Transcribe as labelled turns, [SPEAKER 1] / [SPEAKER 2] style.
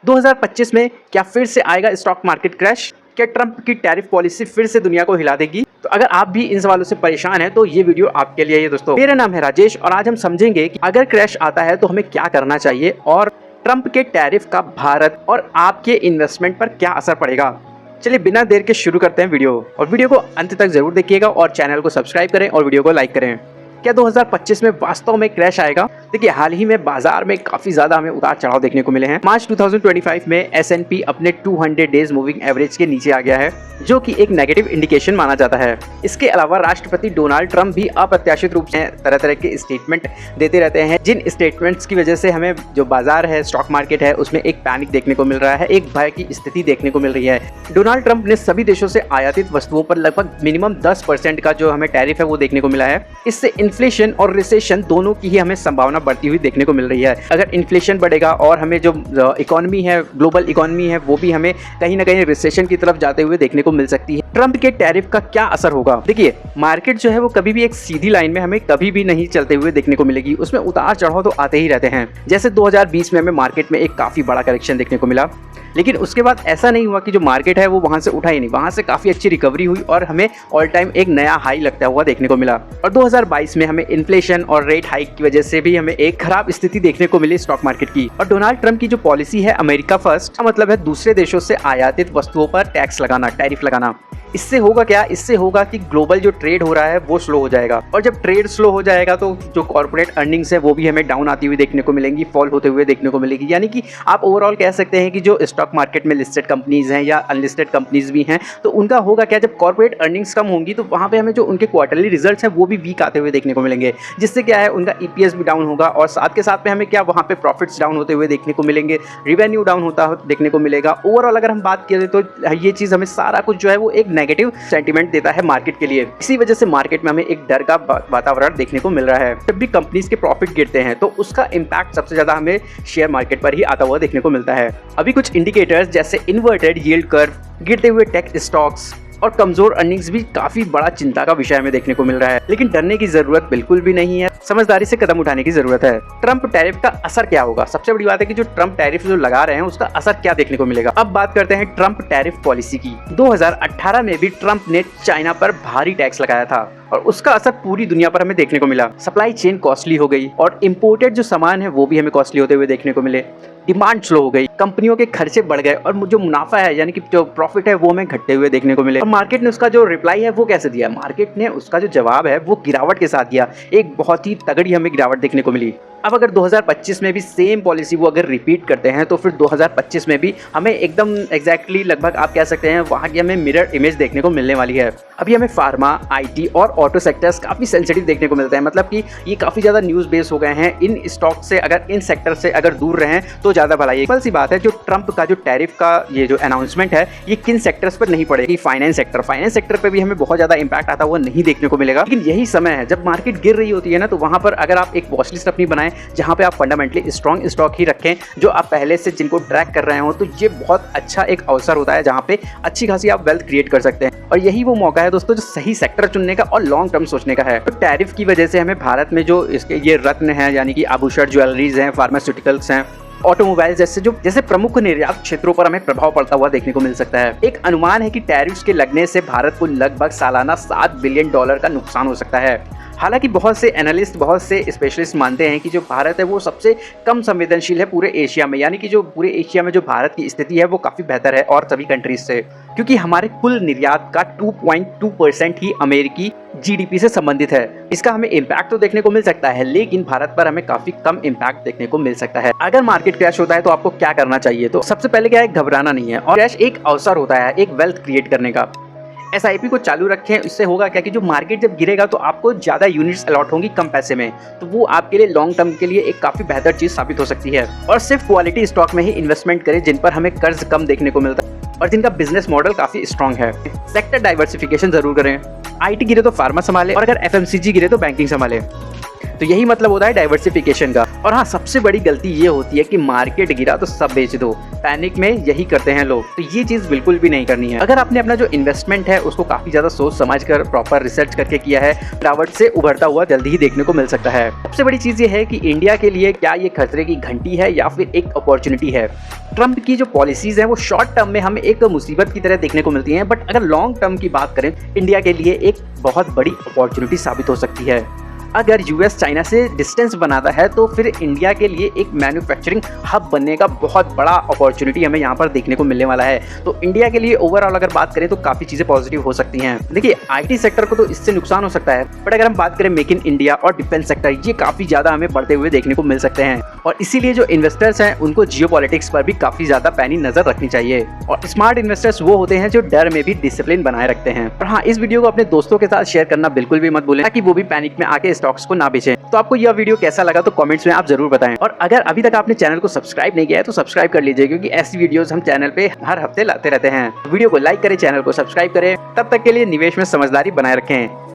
[SPEAKER 1] 2025 में क्या फिर से आएगा स्टॉक मार्केट क्रैश? क्या ट्रंप की टैरिफ पॉलिसी फिर से दुनिया को हिला देगी? तो अगर आप भी इन सवालों से परेशान हैं तो ये वीडियो आपके लिए है दोस्तों। मेरा नाम है राजेश और आज हम समझेंगे कि अगर क्रैश आता है तो हमें क्या करना चाहिए और ट्रंप के टैरिफ का भारत और आपके इन्वेस्टमेंट पर क्या असर पड़ेगा। चलिए बिना देर के शुरू करते हैं वीडियो, और वीडियो को अंत तक जरूर देखिएगा और चैनल को सब्सक्राइब करें और वीडियो को लाइक करें। क्या 2025 में वास्तव में क्रैश आएगा? देखिए, हाल ही में बाजार में काफी ज्यादा हमें उतार चढ़ाव देखने को मिले हैं। मार्च 2025 में S&P अपने 200 डेज मूविंग एवरेज के नीचे आ गया है, जो कि एक नेगेटिव इंडिकेशन माना जाता है। इसके अलावा राष्ट्रपति डोनाल्ड ट्रंप भी अप्रत्याशित रूप से तरह तरह के स्टेटमेंट देते रहते हैं, जिन स्टेटमेंट्स की वजह से हमें जो बाजार है, स्टॉक मार्केट है, उसमें एक पैनिक देखने को मिल रहा है, एक भय की स्थिति देखने को मिल रही है। डोनाल्ड ट्रंप ने सभी देशों से आयातित वस्तुओं पर लगभग मिनिमम 10% का जो हमें टैरिफ है वो देखने को मिला है। इससे इन्फ्लेशन और रिसेशन दोनों की ही हमें संभावना बढ़ती हुई देखने को मिल रही है। अगर इन्फ्लेशन बढ़ेगा और हमें जो इकोनॉमी है, ग्लोबल इकोनॉमी है, वो भी हमें कहीं ना कहीं रिसेशन की तरफ जाते हुए देखने को मिल सकती है। ट्रंप के टैरिफ का क्या असर होगा? देखिए, मार्केट जो है वो कभी भी एक सीधी लाइन में हमें कभी भी नहीं चलते हुए देखने को मिलेगी। उसमें उतार चढ़ाव तो आते ही रहते हैं। जैसे 2020 में हमें मार्केट में एक काफी बड़ा करेक्शन देखने को मिला, लेकिन उसके बाद ऐसा नहीं हुआ कि जो मार्केट है वो वहां से उठा ही नहीं, वहां से काफी अच्छी रिकवरी हुई और हमें ऑल टाइम एक नया हाई लगता हुआ देखने को मिला। और 2022 में हमें इन्फ्लेशन और रेट हाइक की वजह से भी हमें एक खराब स्थिति देखने को मिली स्टॉक मार्केट की। और डोनाल्ड ट्रंप की जो पॉलिसी है अमेरिका फर्स्ट, का मतलब है दूसरे देशों से आयातित वस्तुओं पर टैक्स लगाना, टैरिफ लगाना। इससे होगा क्या? इससे होगा कि ग्लोबल जो ट्रेड हो रहा है वो स्लो हो जाएगा, और जब ट्रेड स्लो हो जाएगा तो जो कॉर्पोरेट अर्निंग्स है वो भी हमें डाउन आती हुई देखने को मिलेंगी, फॉल होते हुए देखने को मिलेगी। यानी कि आप ओवरऑल कह सकते हैं कि जो स्टॉक मार्केट में लिस्टेड कंपनीज हैं या अनलिस्टेड कंपनीज भी हैं, तो उनका होगा क्या? जब कॉर्पोरेट अर्निंग्स कम होंगी तो वहाँ पे हमें जो उनके क्वार्टरली रिजल्ट्स हैं वो भी वीक आते हुए देखने को मिलेंगे, जिससे क्या है उनका EPS भी डाउन होगा, और साथ के साथ में हमें क्या वहाँ पे प्रॉफिट्स डाउन होते हुए देखने को मिलेंगे, रिवेन्यू डाउन होता देखने को मिलेगा। ओवरऑल अगर हम बात करें तो ये चीज़ हमें सारा कुछ जो है वो एक नेगेटिव सेंटिमेंट देता है मार्केट के लिए। इसी वजह से मार्केट में हमें एक डर का वातावरण देखने को मिल रहा है। जब भी कंपनीज के प्रॉफिट गिरते हैं तो उसका इंपैक्ट सबसे ज्यादा हमें शेयर मार्केट पर ही आता हुआ देखने को मिलता है। अभी कुछ इंडिकेटर्स जैसे इन्वर्टेड यील्ड कर्व, गिरते हुए टेक स्टॉक्स और कमजोर अर्निंग्स भी काफी बड़ा चिंता का विषय हमें देखने को मिल रहा है। लेकिन डरने की जरूरत बिल्कुल भी नहीं है, समझदारी से कदम उठाने की जरूरत है। ट्रंप टैरिफ का असर क्या होगा? सबसे बड़ी बात है कि जो ट्रंप टैरिफ जो लगा रहे हैं उसका असर क्या देखने को मिलेगा। अब बात करते हैं ट्रंप टैरिफ पॉलिसी की। 2018 में भी ट्रंप ने चाइना पर भारी टैक्स लगाया था और उसका असर पूरी दुनिया पर हमें देखने को मिला। सप्लाई चेन कॉस्टली हो गई और इम्पोर्टेड जो सामान है वो भी हमें कॉस्टली होते हुए देखने को मिले। डिमांड स्लो हो गई, कंपनियों के खर्चे बढ़ गए और जो मुनाफा है यानी कि जो प्रॉफिट है वो हमें घटते हुए देखने को मिले। और मार्केट ने उसका जो रिप्लाई है वो कैसे दिया? मार्केट ने उसका जो जवाब है वो गिरावट के साथ दिया, एक बहुत ही तगड़ी हमें गिरावट देखने को मिली। अब अगर 2025 में भी सेम पॉलिसी वो अगर रिपीट करते हैं तो फिर 2025 में भी हमें एकदम एग्जैक्टली लगभग आप कह सकते हैं वहाँ की हमें मिरर इमेज देखने को मिलने वाली है। अभी हमें फार्मा, IT और ऑटो सेक्टर्स काफ़ी सेंसिटिव देखने को मिलते हैं, मतलब कि ये काफ़ी ज़्यादा न्यूज़ बेस हो गए हैं। इन स्टॉक से अगर इन सेक्टर से अगर दूर रहें तो ज़्यादा भलाई। सिंपल सी बात है, जो ट्रंप का जो टैरिफ का ये जो अनाउंसमेंट है ये किन सेक्टर्स पर नहीं पड़ेगी? फाइनेंस सेक्टर पर भी हमें बहुत ज़्यादा इंपैक्ट आता हुआ नहीं देखने को मिलेगा। लेकिन यही समय है जब मार्केट गिर रही होती है ना, तो वहाँ पर अगर आप एक वॉच लिस्ट अपनी बनाएं जहाँ पे आप फंडामेंटली स्ट्रॉन्ग स्टॉक ही रखें जो आप पहले से जिनको ट्रैक कर रहे हो, तो ये बहुत अच्छा एक अवसर होता है जहाँ पे अच्छी खासी आप वेल्थ क्रिएट कर सकते हैं। और यही वो मौका है दोस्तों जो सही सेक्टर चुनने का और लॉन्ग टर्म सोचने का है। तो टैरिफ की वजह से हमें भारत में जो इसके ये रत्न है यानी कि आभूषण, ज्वेलरीज हैं, फार्मास्यूटिकल्स हैं, ऑटोमोबाइल जैसे प्रमुख निर्यात क्षेत्रों पर हमें प्रभाव पड़ता हुआ देखने को मिल सकता है। एक अनुमान है कि टैरिफ्स के लगने से भारत को लगभग सालाना $7 बिलियन का नुकसान हो सकता है। हालांकि बहुत से एनालिस्ट, बहुत से स्पेशलिस्ट मानते हैं कि जो भारत है वो सबसे कम संवेदनशील है पूरे एशिया में, यानी कि जो पूरे एशिया में जो भारत की स्थिति है वो काफ़ी बेहतर है और सभी कंट्रीज से, क्योंकि हमारे कुल निर्यात का 2.2% ही अमेरिकी GDP से संबंधित है। इसका हमें इम्पैक्ट तो देखने को मिल सकता है, लेकिन भारत पर हमें काफ़ी कम इम्पैक्ट देखने को मिल सकता है। अगर मार्केट क्रैश होता है तो आपको क्या करना चाहिए? तो सबसे पहले क्या है, घबराना नहीं है, और क्रैश एक अवसर होता है एक वेल्थ क्रिएट करने का। SIP को चालू रखें, इससे होगा क्या कि जो मार्केट जब गिरेगा तो आपको ज़्यादा यूनिट्स अलॉट होंगी कम पैसे में, तो वो आपके लिए लॉन्ग टर्म के लिए एक काफ़ी बेहतर चीज़ साबित हो सकती है। और सिर्फ क्वालिटी स्टॉक में ही इन्वेस्टमेंट करें जिन पर हमें कर्ज कम देखने को मिलता है और जिनका बिजनेस मॉडल काफ़ी स्ट्रॉन्ग है। सेक्टर डाइवर्सिफिकेशन जरूर करें, IT गिरे तो फार्मा संभाले और अगर FMCG गिरे तो बैंकिंग संभाले। तो यही मतलब होता है डाइवर्सिफिकेशन का। और हाँ, सबसे बड़ी गलती ये होती है कि मार्केट गिरा तो सब बेच दो, पैनिक में यही करते हैं लोग। तो ये चीज बिल्कुल भी नहीं करनी है। अगर आपने अपना जो इन्वेस्टमेंट है उसको काफी ज्यादा सोच समझ कर प्रॉपर रिसर्च करके किया है, गिरावट से उभरता हुआ जल्दी ही देखने को मिल सकता है। सबसे बड़ी चीज ये है कि इंडिया के लिए क्या ये खतरे की घंटी है या फिर एक अपॉर्चुनिटी है। ट्रंप की जो पॉलिसीज है वो शॉर्ट टर्म में हमें एक मुसीबत की तरह देखने को मिलती हैं, बट अगर लॉन्ग टर्म की बात करें इंडिया के लिए एक बहुत बड़ी अपॉर्चुनिटी साबित हो सकती है। अगर यूएस चाइना से डिस्टेंस बनाता है तो फिर इंडिया के लिए एक मैन्युफैक्चरिंग हब बनने का बहुत बड़ा अपॉर्चुनिटी हमें यहाँ पर देखने को मिलने वाला है। तो इंडिया के लिए ओवरऑल अगर बात करें तो काफी चीजें पॉजिटिव हो सकती हैं। देखिए, आईटी सेक्टर को तो इससे नुकसान हो सकता है, बट अगर हम बात करें मेक इन इंडिया और डिफेंस सेक्टर, ये काफी ज्यादा हमें बढ़ते हुए देखने को मिल सकते हैं। और इसीलिए जो इन्वेस्टर्स हैं उनको जियोपॉलिटिक्स पर भी काफी ज्यादा पैनी नजर रखनी चाहिए। और स्मार्ट इन्वेस्टर्स वो होते हैं जो डर में भी डिसिप्लिन बनाए रखते हैं। और हाँ, इस वीडियो को अपने दोस्तों के साथ शेयर करना बिल्कुल भी मत भूलें ताकि वो भी पैनिक में आके स्टॉक्स को ना बेचें। तो आपको यह वीडियो कैसा लगा तो कमेंट्स में आप जरूर बताएं। और अगर अभी तक आपने चैनल को सब्सक्राइब नहीं किया है तो सब्सक्राइब कर लीजिए, क्योंकि ऐसी वीडियोस हम चैनल पे हर हफ्ते लाते रहते हैं। वीडियो को लाइक करें, चैनल को सब्सक्राइब करें। तब तक के लिए निवेश में समझदारी बनाए रखें।